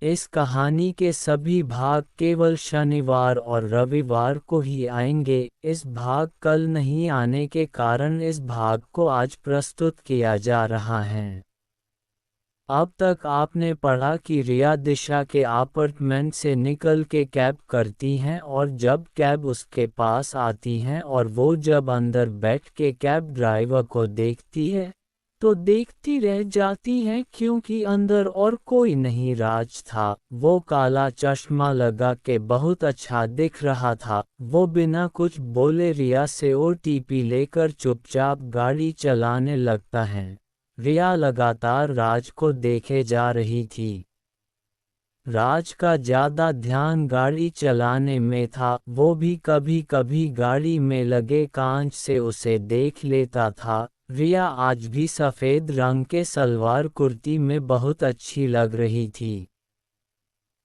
इस कहानी के सभी भाग केवल शनिवार और रविवार को ही आएंगे। इस भाग कल नहीं आने के कारण इस भाग को आज प्रस्तुत किया जा रहा है। अब तक आपने पढ़ा कि रिया दिशा के अपार्टमेंट से निकल के कैब करती हैं और जब कैब उसके पास आती हैं और वो जब अंदर बैठ के कैब ड्राइवर को देखती है तो देखती रह जाती हैं क्योंकि अंदर और कोई नहीं राज था। वो काला चश्मा लगा के बहुत अच्छा दिख रहा था। वो बिना कुछ बोले रिया से ओटीपी लेकर चुपचाप गाड़ी चलाने लगता है। रिया लगातार राज को देखे जा रही थी। राज का ज़्यादा ध्यान गाड़ी चलाने में था। वो भी कभी कभी गाड़ी में लगे कांच से उसे देख लेता था। रिया आज भी सफ़ेद रंग के सलवार कुर्ती में बहुत अच्छी लग रही थी।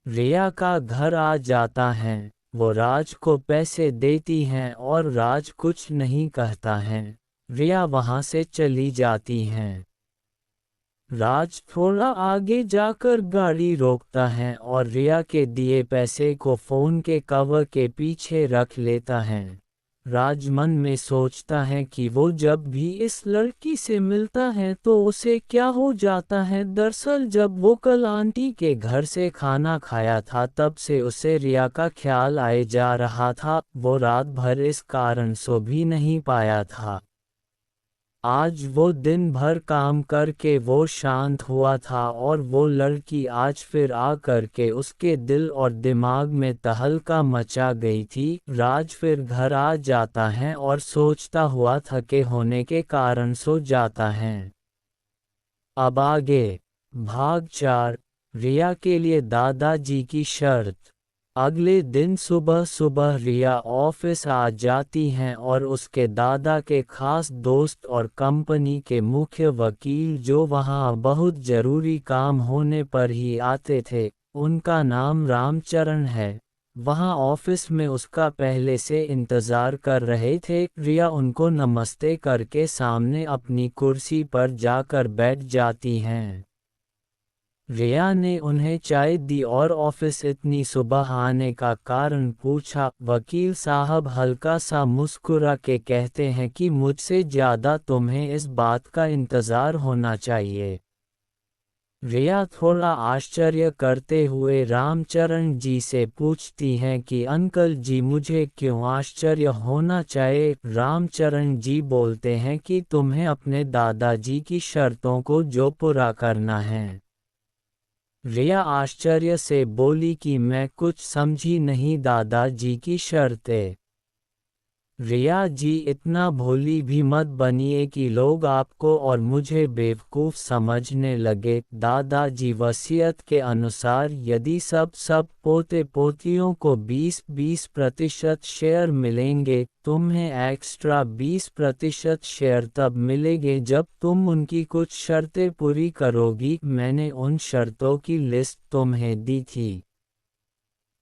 रिया का घर आ जाता है। वो राज को पैसे देती हैं और राज कुछ नहीं कहता है। रिया वहाँ से चली जाती हैं। राज थोड़ा आगे जाकर गाड़ी रोकता है और रिया के दिए पैसे को फ़ोन के कवर के पीछे रख लेता है। राज मन में सोचता है कि वो जब भी इस लड़की से मिलता है तो उसे क्या हो जाता है। दरअसल जब वो कल आंटी के घर से खाना खाया था तब से उसे रिया का ख्याल आए जा रहा था। वो रात भर इस कारण सो भी नहीं पाया था। आज वो दिन भर काम करके वो शांत हुआ था और वो लड़की आज फिर आ करके उसके दिल और दिमाग में तहलका मचा गई थी। राज फिर घर आ जाता है और सोचता हुआ थके होने के कारण सो जाता है। अब आगे भाग 4 रिया के लिए दादाजी की शर्त। अगले दिन सुबह सुबह रिया ऑफिस आ जाती हैं और उसके दादा के खास दोस्त और कंपनी के मुख्य वकील जो वहाँ बहुत ज़रूरी काम होने पर ही आते थे, उनका नाम रामचरण है, वहाँ ऑफिस में उसका पहले से इंतज़ार कर रहे थे। रिया उनको नमस्ते करके सामने अपनी कुर्सी पर जाकर बैठ जाती हैं। रिया ने उन्हें चाय दी और ऑफिस इतनी सुबह आने का कारण पूछा। वकील साहब हल्का सा मुस्कुरा के कहते हैं कि मुझसे ज़्यादा तुम्हें इस बात का इंतज़ार होना चाहिए। रिया थोड़ा आश्चर्य करते हुए रामचरण जी से पूछती हैं कि अंकल जी मुझे क्यों आश्चर्य होना चाहिए। रामचरण जी बोलते हैं कि तुम्हें अपने दादाजी की शर्तों को जो पूरा करना है। रिया आश्चर्य से बोली कि मैं कुछ समझी नहीं। दादाजी की शर्तें। रिया जी इतना भोली भी मत बनिए कि लोग आपको और मुझे बेवकूफ़ समझने लगे। दादाजी वसीयत के अनुसार यदि सब पोते पोतियों को 20% शेयर मिलेंगे, तुम्हें एक्स्ट्रा 20% शेयर तब मिलेंगे जब तुम उनकी कुछ शर्तें पूरी करोगी। मैंने उन शर्तों की लिस्ट तुम्हें दी थी।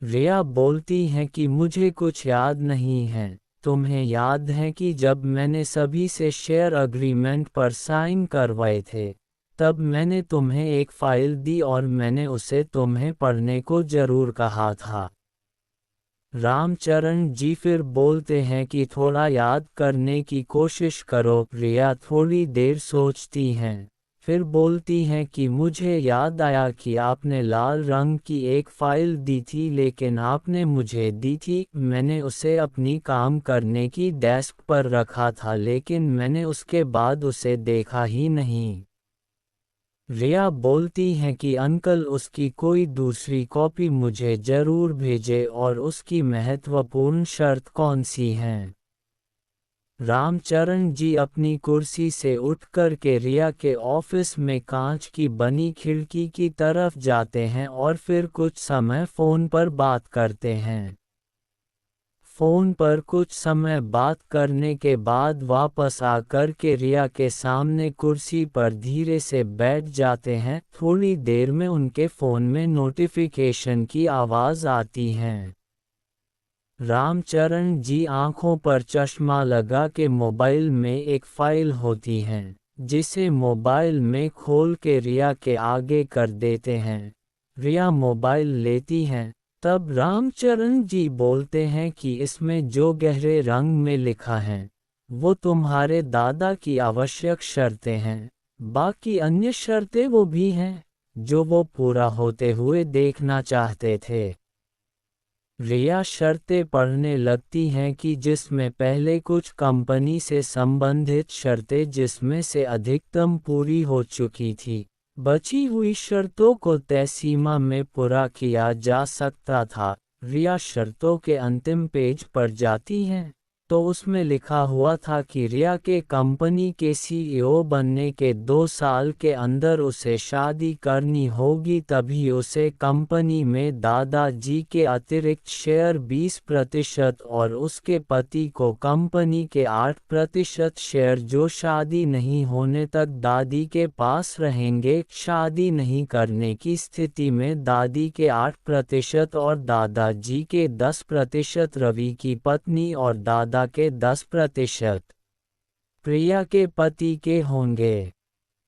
रिया बोलती हैं कि मुझे कुछ याद नहीं है। तुम्हें याद है कि जब मैंने सभी से शेयर अग्रीमेंट पर साइन करवाए थे, तब मैंने तुम्हें एक फ़ाइल दी और मैंने उसे तुम्हें पढ़ने को ज़रूर कहा था। रामचरण जी फिर बोलते हैं कि थोड़ा याद करने की कोशिश करो। रिया थोड़ी देर सोचती हैं, फिर बोलती हैं कि मुझे याद आया कि आपने लाल रंग की एक फ़ाइल दी थी लेकिन आपने मुझे दी थी। मैंने उसे अपनी काम करने की डेस्क पर रखा था लेकिन मैंने उसके बाद उसे देखा ही नहीं। रिया बोलती हैं कि अंकल उसकी कोई दूसरी कॉपी मुझे ज़रूर भेजे और उसकी महत्वपूर्ण शर्त कौन सी हैं। रामचरण जी अपनी कुर्सी से उठकर के रिया के ऑफिस में कांच की बनी खिड़की की तरफ जाते हैं और फिर कुछ समय फ़ोन पर बात करते हैं। फ़ोन पर कुछ समय बात करने के बाद वापस आकर के रिया के सामने कुर्सी पर धीरे से बैठ जाते हैं। थोड़ी देर में उनके फ़ोन में नोटिफिकेशन की आवाज़ आती है। रामचरण जी आंखों पर चश्मा लगा के मोबाइल में एक फ़ाइल होती है, जिसे मोबाइल में खोल के रिया के आगे कर देते हैं। रिया मोबाइल लेती हैं। तब रामचरण जी बोलते हैं कि इसमें जो गहरे रंग में लिखा है वो तुम्हारे दादा की आवश्यक शर्तें हैं। बाकी अन्य शर्तें वो भी हैं जो वो पूरा होते हुए देखना चाहते थे। रिया शर्तें पढ़ने लगती हैं कि जिसमें पहले कुछ कंपनी से संबंधित शर्तें जिसमें से अधिकतम पूरी हो चुकी थी। बची हुई शर्तों को तय सीमा में पूरा किया जा सकता था। रिया शर्तों के अंतिम पेज पर जाती हैं तो उसमें लिखा हुआ था कि रिया के कंपनी के सीईओ बनने के 2 साल के अंदर उसे शादी करनी होगी, तभी उसे कंपनी में दादाजी के अतिरिक्त शेयर 20% और उसके पति को कंपनी के 8% शेयर जो शादी नहीं होने तक दादी के पास रहेंगे। शादी नहीं करने की स्थिति में दादी के 8% और दादाजी के 10%, रवि की पत्नी और दादा के 10% प्रिया के पति के होंगे।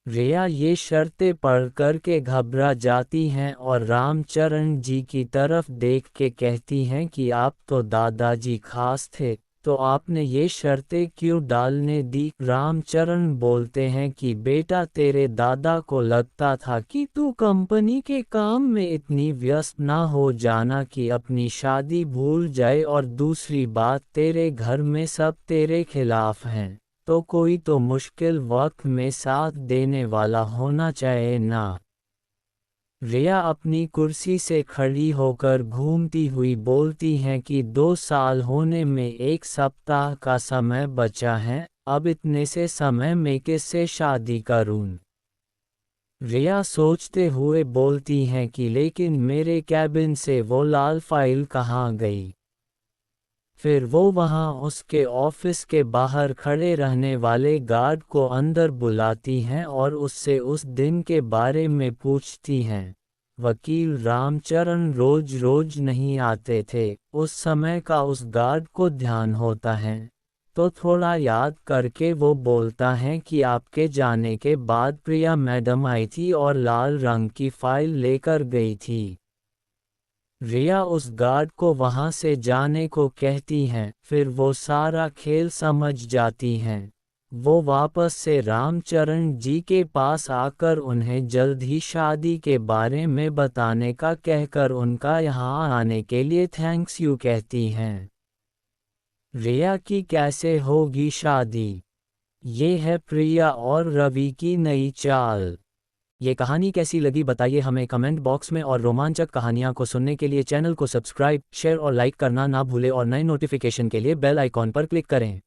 रिया ये शर्तें पढ़कर के घबरा जाती हैं और रामचरण जी की तरफ देख के कहती हैं कि आप तो दादाजी खास थे, तो आपने ये शर्तें क्यों डालने दी। रामचरण बोलते हैं कि बेटा तेरे दादा को लगता था कि तू कंपनी के काम में इतनी व्यस्त ना हो जाना कि अपनी शादी भूल जाए, और दूसरी बात तेरे घर में सब तेरे खिलाफ हैं, तो कोई तो मुश्किल वक्त में साथ देने वाला होना चाहिए ना। रिया अपनी कुर्सी से खड़ी होकर घूमती हुई बोलती हैं कि 2 साल होने में 1 सप्ताह का समय बचा है, अब इतने से समय में किससे शादी करूं। रिया सोचते हुए बोलती हैं कि लेकिन मेरे कैबिन से वो लाल फाइल कहाँ गई। फिर वो वहाँ उसके ऑफिस के बाहर खड़े रहने वाले गार्ड को अंदर बुलाती हैं और उससे उस दिन के बारे में पूछती हैं। वकील रामचरण रोज रोज नहीं आते थे, उस समय का उस गार्ड को ध्यान होता है, तो थोड़ा याद करके वो बोलता है कि आपके जाने के बाद प्रिया मैडम आई थी और लाल रंग की फाइल लेकर गई थी। रिया उस गार्ड को वहां से जाने को कहती हैं, फिर वो सारा खेल समझ जाती हैं। वो वापस से रामचरण जी के पास आकर उन्हें जल्द ही शादी के बारे में बताने का कहकर उनका यहाँ आने के लिए थैंक्स यू कहती हैं। रिया की कैसे होगी शादी, ये है प्रिया और रवि की नई चाल। ये कहानी कैसी लगी बताइए हमें कमेंट बॉक्स में, और रोमांचक कहानियाँ को सुनने के लिए चैनल को सब्सक्राइब, शेयर और लाइक करना ना भूलें और नए नोटिफिकेशन के लिए बेल आइकॉन पर क्लिक करें।